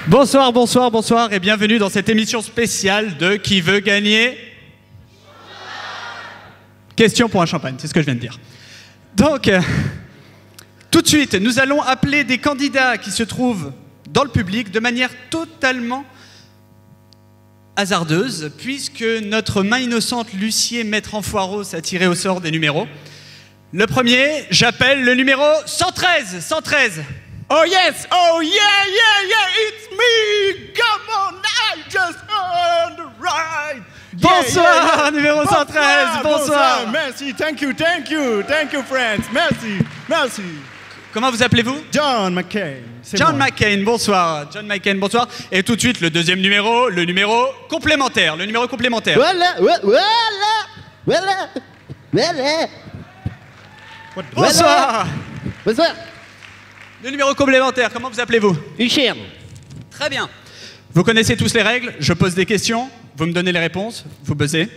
Bonsoir, bonsoir, bonsoir et bienvenue dans cette émission spéciale de Qui veut gagner? Question pour un champagne, c'est ce que je viens de dire. Donc, tout de suite, nous allons appeler des candidats qui se trouvent dans le public de manière totalement hasardeuse, puisque notre main innocente Lucier Maître Enfoiros a tiré au sort des numéros. Le premier, j'appelle le numéro 113. 113. Oh yes! Oh yeah, yeah, yeah! It's me! Come on! I just earned the right! Bonsoir, numéro 113. Bonsoir. Merci, thank you, thank you, thank you, friends. Merci, merci. Comment vous appelez-vous? John McCain. John McCain, bonsoir. John McCain, bonsoir. Et tout de suite, le deuxième numéro, le numéro complémentaire. Le numéro complémentaire. Voilà, voilà. Bonsoir. Bonsoir. Le numéro complémentaire, comment vous appelez-vous? Huchern. Très bien. Vous connaissez tous les règles, je pose des questions, vous me donnez les réponses, vous buzzez.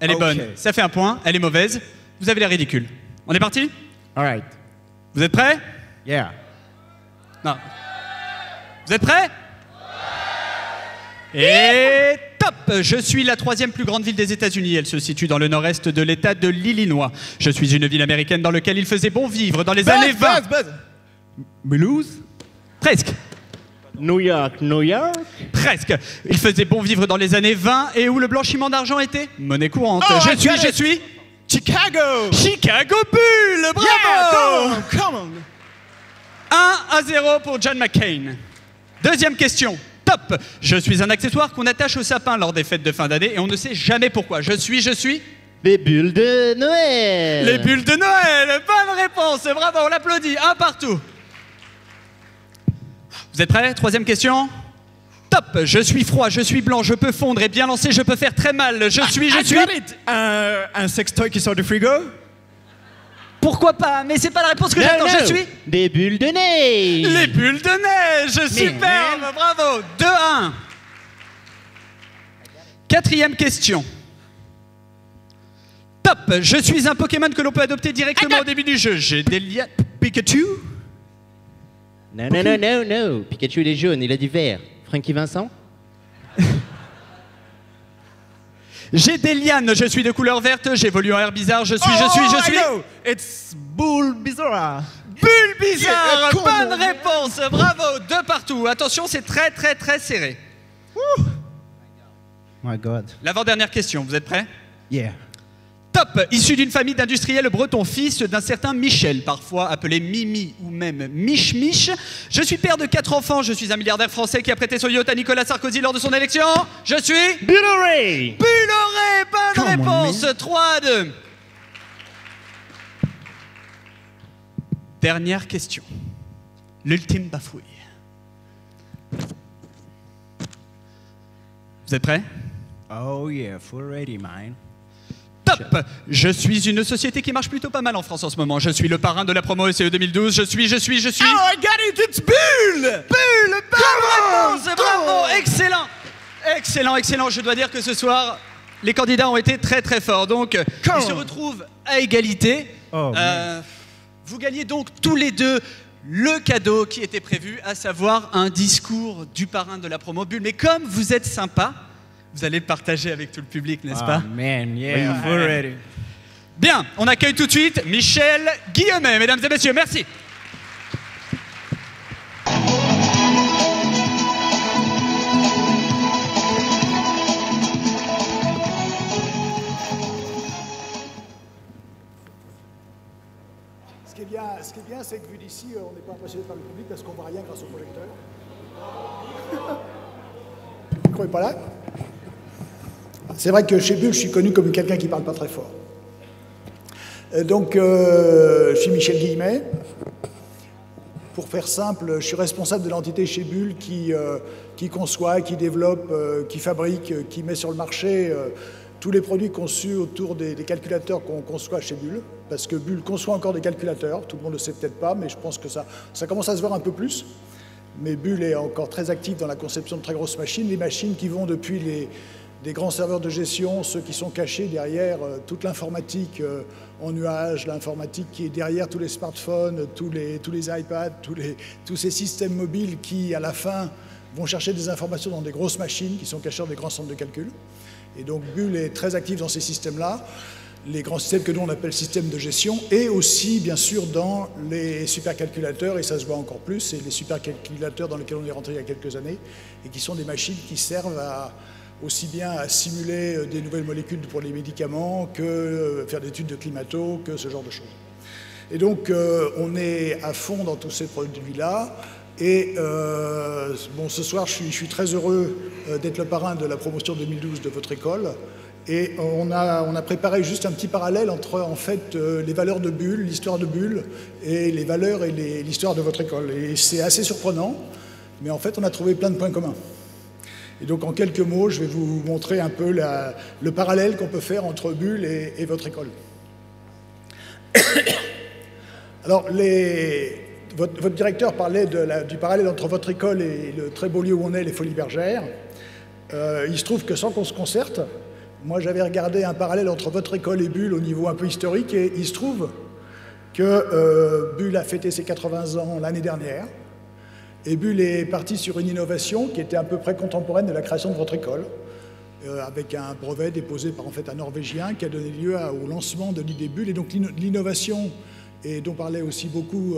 Elle est bonne, ça fait un point. Elle est mauvaise, vous avez l'air ridicule. On est parti? All right. Vous êtes prêts? Yeah. Non. Vous êtes prêts? Et top! Je suis la troisième plus grande ville des États-Unis. Elle se situe dans le nord-est de l'État de l'Illinois. Je suis une ville américaine dans laquelle il faisait bon vivre dans les années 20. Mulhouse? Presque. New York, New York. Presque. Il faisait bon vivre dans les années 20 et où le blanchiment d'argent était monnaie courante. Oh, je suis... Chicago! Chicago Bull! Bravo! Yeah, come on! 1-0 pour John McCain. Deuxième question. Top! Je suis un accessoire qu'on attache au sapin lors des fêtes de fin d'année et on ne sait jamais pourquoi. Je suis... Les bulles de Noël. Les bulles de Noël! Bonne réponse! Bravo, on l'applaudit. Un partout. Vous êtes prêts? Troisième question. Top! Je suis froid, je suis blanc, je peux fondre et bien lancer, je peux faire très mal. Je suis... Got it. Un sextoy qui sort du frigo? Pourquoi pas? Mais c'est pas la réponse que j'attends. Je suis... Des bulles de neige. Les bulles de neige! Superbe! Bravo! 2-1. Quatrième question. Top! Je suis un Pokémon que l'on peut adopter directement au début du jeu. J'ai des liens... Pikachu? Non. Pikachu, il est jaune, il a du vert. Frankie Vincent? J'ai des lianes, je suis de couleur verte, j'évolue en air bizarre, je suis... I know. It's Bull Bizarre. Bulle bizarre! Yeah, Bonne réponse! Bravo! 2 partout. Attention, c'est très très très serré. My God. L'avant-dernière question, vous êtes prêts? Yeah. Top! Issu d'une famille d'industriels bretons, fils d'un certain Michel, parfois appelé Mimi ou même Mich-Mich. Je suis père de 4 enfants, je suis un milliardaire français qui a prêté son yacht à Nicolas Sarkozy lors de son élection. Je suis... Bolloré. Bolloré! Bonne Come on, réponse! 3-2. Dernière question. L'ultime bafouille. Vous êtes prêts? Oh yeah, full ready, man. Top! Je suis une société qui marche plutôt pas mal en France en ce moment. Je suis le parrain de la promo SCE 2012. Je suis... Oh, I got it, it's Bull! Bull! Bonne réponse! Bravo! Excellent! Excellent. Je dois dire que ce soir, les candidats ont été très très forts. Donc, ils se retrouvent à égalité. Oh, vous gagnez donc tous les deux le cadeau qui était prévu, à savoir un discours du parrain de la promo Bull. Mais comme vous êtes sympa, vous allez le partager avec tout le public, n'est-ce pas? Man, yeah, full ready. Bien, on accueille tout de suite Michel Guillemet, mesdames et messieurs, merci. Ce qui est bien, c'est que vu d'ici, on n'est pas impressionné par le public parce qu'on voit rien grâce au projecteur. Le micro n'est pas là. C'est vrai que chez Bull, je suis connu comme quelqu'un qui ne parle pas très fort. Je suis Michel Guillemet. Pour faire simple, je suis responsable de l'entité chez Bull qui conçoit, qui développe, qui fabrique, qui met sur le marché tous les produits conçus autour des calculateurs qu'on conçoit chez Bull. Parce que Bull conçoit encore des calculateurs, tout le monde ne le sait peut-être pas, mais je pense que ça commence à se voir un peu plus. Mais Bull est encore très actif dans la conception de très grosses machines, les machines qui vont depuis des grands serveurs de gestion, ceux qui sont cachés derrière toute l'informatique en nuage, l'informatique qui est derrière tous les smartphones, tous les iPads, tous ces systèmes mobiles qui, à la fin, vont chercher des informations dans des grosses machines qui sont cachées dans des grands centres de calcul. Et donc Bull est très actif dans ces systèmes-là, les grands systèmes que nous on appelle systèmes de gestion, et aussi bien sûr dans les supercalculateurs, et ça se voit encore plus, c'est les supercalculateurs dans lesquels on est rentré il y a quelques années, et qui sont des machines qui servent aussi bien à simuler des nouvelles molécules pour les médicaments, que faire des études de climato, que ce genre de choses. Et donc on est à fond dans tous ces produits-là. Et bon, ce soir, je suis très heureux d'être le parrain de la promotion 2012 de votre école. Et on a préparé juste un petit parallèle entre, en fait, les valeurs de Bull, l'histoire de Bull, et les valeurs et l'histoire de votre école. Et c'est assez surprenant, mais en fait, on a trouvé plein de points communs. Et donc, en quelques mots, je vais vous montrer un peu le parallèle qu'on peut faire entre Bull et votre école. Alors, votre directeur parlait du parallèle entre votre école et le très beau lieu où on est, les Folies Bergères. Il se trouve que sans qu'on se concerte, moi j'avais regardé un parallèle entre votre école et Bull au niveau un peu historique, et il se trouve que Bull a fêté ses 80 ans l'année dernière, et Bull est parti sur une innovation qui était à peu près contemporaine de la création de votre école, avec un brevet déposé par en fait un Norvégien qui a donné lieu au lancement de l'idée Bull. Et donc l'innovation, et dont parlait aussi beaucoup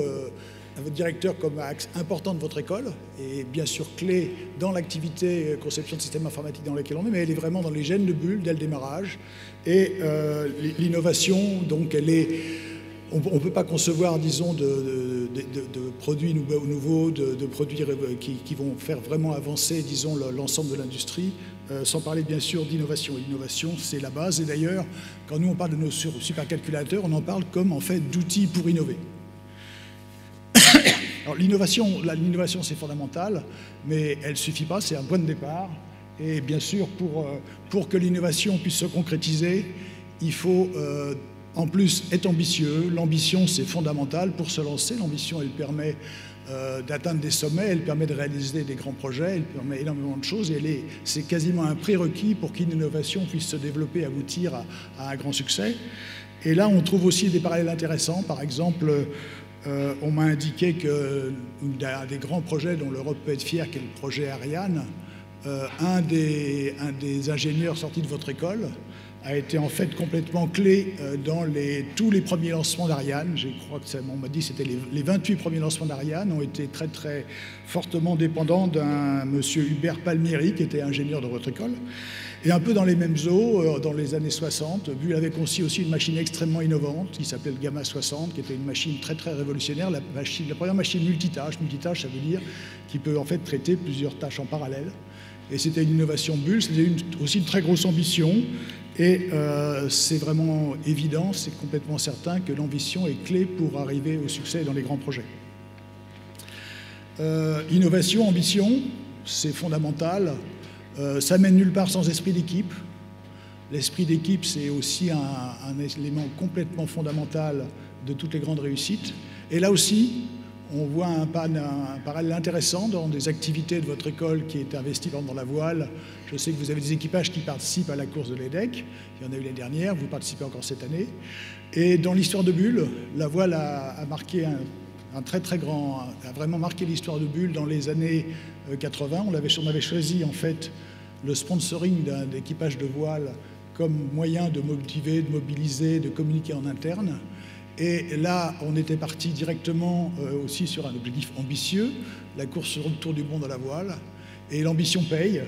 votre directeur comme axe important de votre école, et bien sûr clé dans l'activité conception de systèmes informatiques dans laquelle on est, mais elle est vraiment dans les gènes de Bull dès le démarrage. Et l'innovation, donc, elle est... On ne peut pas concevoir, disons, de produits nouveaux, de produits qui vont faire vraiment avancer, disons, l'ensemble de l'industrie, sans parler, bien sûr, d'innovation. L'innovation, c'est la base. Et d'ailleurs, quand nous, on parle de nos supercalculateurs, on en parle comme, en fait, d'outils pour innover. Alors, l'innovation, c'est fondamental, mais elle ne suffit pas, c'est un point de départ. Et bien sûr, pour que l'innovation puisse se concrétiser, il faut... en plus, être ambitieux. L'ambition, c'est fondamental pour se lancer. L'ambition, elle permet d'atteindre des sommets, elle permet de réaliser des grands projets, elle permet énormément de choses. Et c'est quasiment un prérequis pour qu'une innovation puisse se développer, aboutir à un grand succès. Et là, on trouve aussi des parallèles intéressants. Par exemple, on m'a indiqué qu'un des grands projets dont l'Europe peut être fière, qui est le projet Ariane, un des ingénieurs sortis de votre école a été en fait complètement clé dans tous les premiers lancements d'Ariane. Je crois que on m'a dit que c'était les 28 premiers lancements d'Ariane ont été très très fortement dépendants d'un monsieur Hubert Palmieri qui était ingénieur de votre école. Et un peu dans les mêmes eaux, dans les années 60, Bull avait conçu aussi une machine extrêmement innovante qui s'appelait le Gamma 60, qui était une machine très très révolutionnaire, la première machine multitâche. Multitâche, ça veut dire qui peut en fait traiter plusieurs tâches en parallèle. Et c'était une innovation Bull, c'était aussi une très grosse ambition. Et c'est vraiment évident, c'est complètement certain que l'ambition est clé pour arriver au succès dans les grands projets. Innovation, ambition, c'est fondamental. Ça mène nulle part sans esprit d'équipe. L'esprit d'équipe, c'est aussi un élément complètement fondamental de toutes les grandes réussites. Et là aussi, on voit un parallèle intéressant dans des activités de votre école qui est investie dans la voile. Je sais que vous avez des équipages qui participent à la course de l'EDEC. Il y en a eu l'année dernière, vous participez encore cette année. Et dans l'histoire de Bull, la voile a marqué a vraiment marqué l'histoire de Bull dans les années 80. On avait choisi en fait le sponsoring d'un équipage de voile comme moyen de motiver, de mobiliser, de communiquer en interne. Et là, on était parti directement aussi sur un objectif ambitieux, la course autour du monde à la voile. Et l'ambition paye,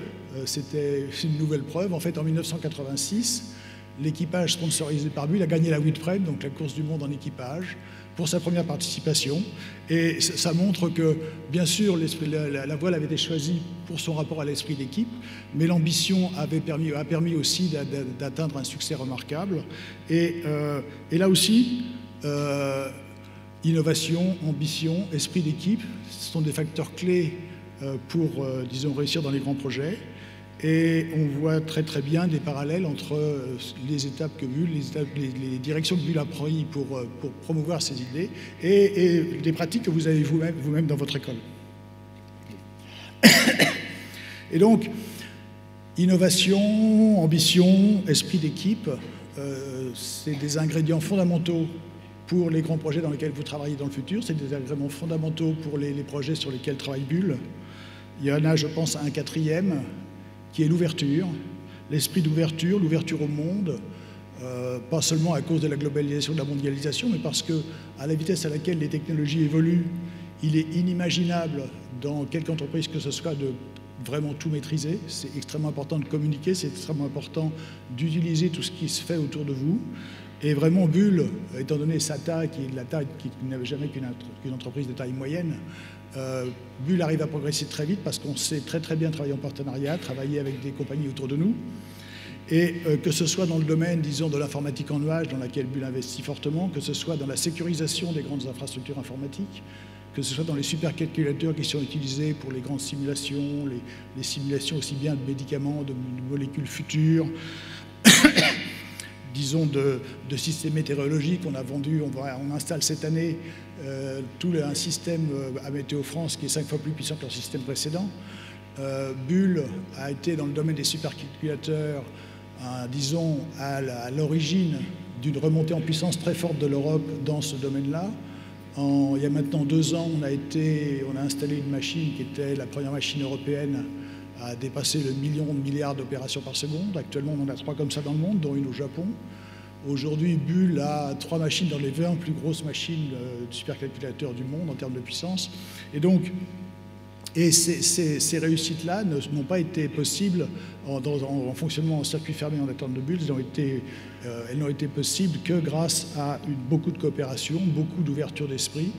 c'était une nouvelle preuve. En fait, en 1986, l'équipage sponsorisé par Bull a gagné la Whitbread, donc la course du monde en équipage, pour sa première participation. Et ça montre que, bien sûr, la voile avait été choisie pour son rapport à l'esprit d'équipe, mais l'ambition a permis aussi d'atteindre un succès remarquable. Et là aussi, innovation, ambition, esprit d'équipe, ce sont des facteurs clés pour, disons, réussir dans les grands projets. Et on voit très très bien des parallèles entre les étapes que Bull, les directions que Bull a prises pour promouvoir ces idées et les pratiques que vous avez vous-même dans votre école. Et donc, innovation, ambition, esprit d'équipe, c'est des ingrédients fondamentaux pour les grands projets dans lesquels vous travaillez dans le futur. C'est des ingrédients fondamentaux pour les projets sur lesquels travaille Bull. Il y en a, je pense, un quatrième, qui est l'ouverture, l'esprit d'ouverture, l'ouverture au monde, pas seulement à cause de la globalisation, de la mondialisation, mais parce que, à la vitesse à laquelle les technologies évoluent, il est inimaginable dans quelque entreprise que ce soit de vraiment tout maîtriser. C'est extrêmement important de communiquer, c'est extrêmement important d'utiliser tout ce qui se fait autour de vous. Et vraiment, Bull, étant donné sa taille, qui est la taille qui n'avait jamais qu'une entreprise de taille moyenne, Bull arrive à progresser très vite parce qu'on sait très très bien travailler en partenariat, travailler avec des compagnies autour de nous. Et que ce soit dans le domaine, disons, de l'informatique en nuage, dans laquelle Bull investit fortement, que ce soit dans la sécurisation des grandes infrastructures informatiques, que ce soit dans les supercalculateurs qui sont utilisés pour les grandes simulations, les simulations aussi bien de médicaments, de molécules futures, disons de systèmes météorologiques. On a vendu, on installe cette année un système à Météo France qui est 5 fois plus puissant que leur système précédent. Bull a été dans le domaine des supercalculateurs, disons, à l'origine d'une remontée en puissance très forte de l'Europe dans ce domaine-là. Il y a maintenant 2 ans, on a installé une machine qui était la première machine européenne à dépasser le milliard d'opérations par seconde. Actuellement, on en a 3 comme ça dans le monde, dont une au Japon. Aujourd'hui, Bull a 3 machines dans les 20 plus grosses machines de supercalculateurs du monde en termes de puissance. Et donc, ces réussites-là n'ont pas été possibles en fonctionnement en circuit fermé en attente de Bull. Elles n'ont été possibles que grâce à beaucoup de coopération, beaucoup d'ouverture d'esprit.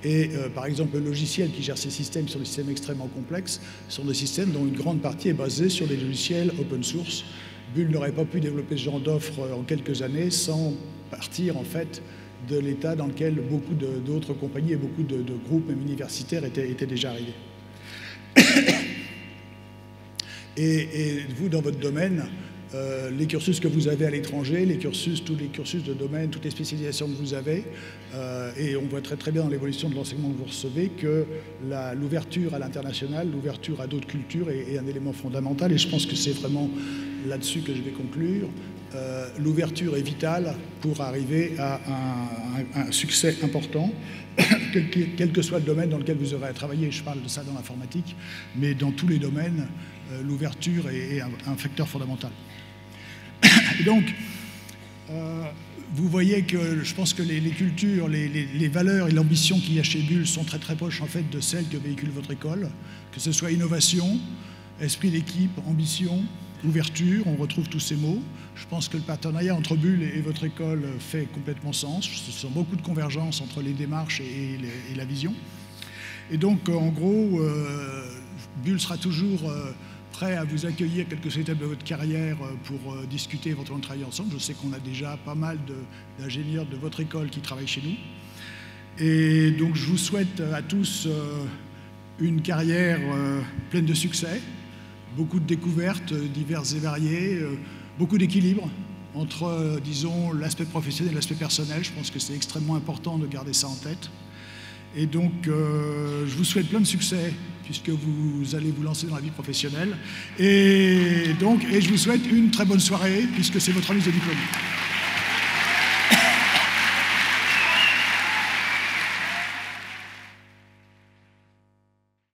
Et par exemple, le logiciel qui gère ces systèmes sont des systèmes extrêmement complexes, sont des systèmes dont une grande partie est basée sur des logiciels open source. Bull n'aurait pas pu développer ce genre d'offres en quelques années sans partir en fait de l'état dans lequel beaucoup d'autres compagnies et beaucoup de groupes, même universitaires, étaient déjà arrivés. Et vous, dans votre domaine, les cursus que vous avez à l'étranger, tous les cursus de domaine, toutes les spécialisations que vous avez, et on voit très très bien dans l'évolution de l'enseignement que vous recevez que l'ouverture à l'international, l'ouverture à d'autres cultures est un élément fondamental, et je pense que c'est vraiment là-dessus que je vais conclure. L'ouverture est vitale pour arriver à un succès important, quel que soit le domaine dans lequel vous aurez à travailler. Je parle de ça dans l'informatique, mais dans tous les domaines, l'ouverture est un facteur fondamental. Et donc, vous voyez que je pense que les cultures, les valeurs et l'ambition qu'il y a chez Bull sont très très proches en fait de celles que véhicule votre école, que ce soit innovation, esprit d'équipe, ambition, ouverture, on retrouve tous ces mots. Je pense que le partenariat entre Bull et votre école fait complètement sens. Ce sont beaucoup de convergences entre les démarches et la vision. Et donc, en gros, Bull sera toujours prêt à vous accueillir quelle que soit l'étape de votre carrière pour discuter, éventuellement travailler ensemble. Je sais qu'on a déjà pas mal d'ingénieurs de votre école qui travaillent chez nous. Et donc, je vous souhaite à tous une carrière pleine de succès, beaucoup de découvertes diverses et variées, beaucoup d'équilibre entre, disons, l'aspect professionnel et l'aspect personnel. Je pense que c'est extrêmement important de garder ça en tête. Et donc, je vous souhaite plein de succès puisque vous allez vous lancer dans la vie professionnelle. Et je vous souhaite une très bonne soirée puisque c'est votre remise de diplôme.